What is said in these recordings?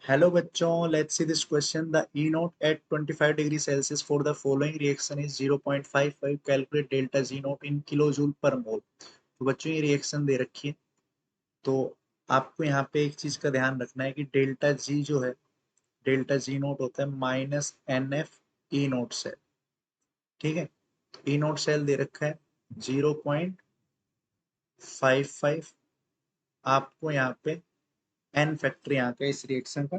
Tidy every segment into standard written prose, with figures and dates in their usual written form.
Hello बच्चों, let's see this question. The E naught at 25 degrees Celsius for the following reaction is 0.55. Calculate delta G naught in kilojoule per mole. तो बच्चों ये reaction दे रखी है, तो आपको यहाँ पे एक चीज का ध्यान रखना है कि डेल्टा जी जो है, डेल्टा जी नोट होता है minus n F E naught cell. ठीक है, ई नोट सेल दे रखा है 0.55। आपको यहाँ पे एन फैक्टर यहाँ का इस रिएक्शन का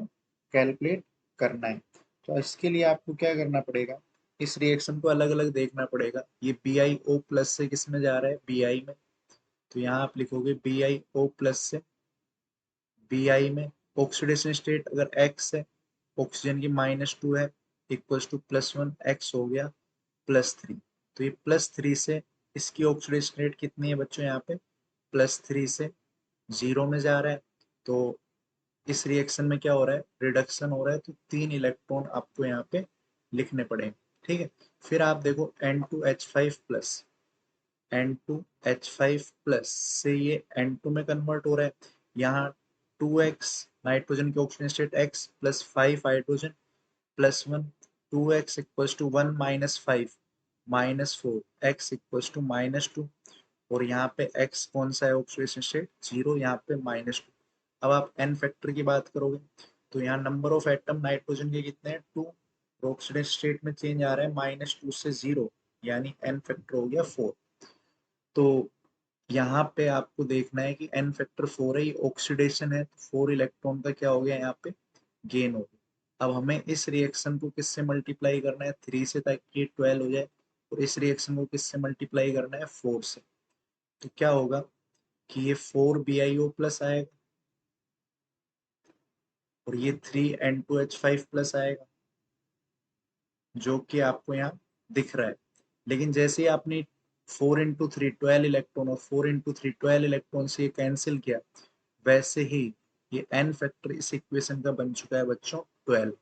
कैलकुलेट करना है। तो इसके लिए आपको क्या करना पड़ेगा, इस रिएक्शन को अलग अलग देखना पड़ेगा। ये बी आई ओ प्लस से किस में जा रहा है, बी आई में। तो यहाँ आप लिखोगे बी आई ओ प्लस से बी आई में ऑक्सीडेशन स्टेट अगर एक्स है, ऑक्सीजन की -2 है, इक्वल्स टू +1 एक्स हो गया +3। तो ये +3 से इसकी ऑक्सीडेशन स्टेट कितनी है बच्चों, यहाँ पे +3 से 0 में जा रहा है। तो इस रिएक्शन में क्या हो रहा है, रिडक्शन हो रहा है, तो 3 इलेक्ट्रॉन आपको यहाँ पे लिखने पड़ेंगे। ठीक है, फिर आप देखो N2H5 प्लस, N2H5 प्लस से ये N2 में कन्वर्ट हो रहा है। यहाँ 2x नाइट्रोजन की oxygen state x plus 5 hydrogen plus 1, 2x equals to 1 minus 5 -4 x equals to -2। और यहाँ पे x कौन सा है, ऑक्सीडेशन स्टेट 0, यहाँ पे -2। अब आप n फैक्टर की बात करोगे तो यहाँ नंबर ऑफ एटम नाइट्रोजन के कितने हैं, 2। ऑक्सीडेशन स्टेट में चेंज आ रहा है -2 से 0, यानी n फैक्टर हो गया 4। तो यहाँ पे आपको देखना है कि n फैक्टर 4 है, ये ऑक्सीडेशन है, तो 4 इलेक्ट्रॉन का क्या हो गया यहाँ पे, गेन हो गया। अब हमें इस रिएक्शन को किससे मल्टीप्लाई करना है, 3 से, ताकि ये 12 हो जाए। और इस रिएक्शन को किससे मल्टीप्लाई करना है, 4 से। तो क्या होगा कि ये 4 BiO प्लस आएगा और ये 3N2H5 प्लस आएगा, जो कि आपको यहाँ दिख रहा है। लेकिन जैसे ही आपने 4 × 3 12 इलेक्ट्रॉन और 4 × 3 12 इलेक्ट्रॉन से ये कैंसिल किया, वैसे ही ये n फैक्टर इस इक्वेशन का बन चुका है बच्चों 12।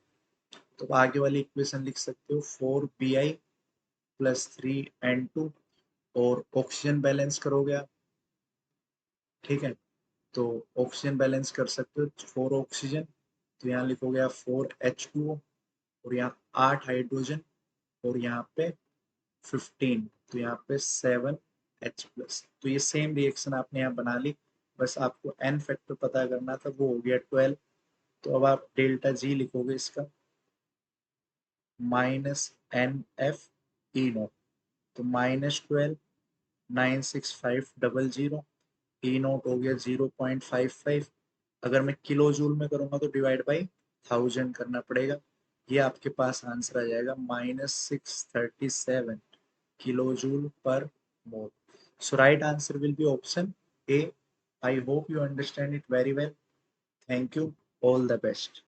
तो आगे वाली इक्वेशन लिख सकते हो 4Bi प्लस 3N2, और ऑक्सीजन बैलेंस करोगे आप। ठीक है, तो ऑक्सीजन बैलेंस कर सकते हो, 4 ऑक्सीजन, तो यहाँ लिखोगे आप 4H2O, और यहाँ 8 हाइड्रोजन, और यहाँ पे 15, तो यहाँ पे 7H प्लस। तो ये सेम रिएक्शन आपने यहाँ बना ली, बस आपको n फैक्टर पता करना था, वो हो गया 12। तो अब आप डेल्टा जी लिखोगे इसका -NF E0, तो -12 96500, ई नोट हो गया 0.55। अगर मैं किलो जूल में करूंगा तो डिवाइड बाई 1000 करना पड़ेगा। ये आपके पास आंसर आ जाएगा -637 किलो जूल पर मोल। सो right answer will be option A. I hope you understand it very well. Thank you, all the best.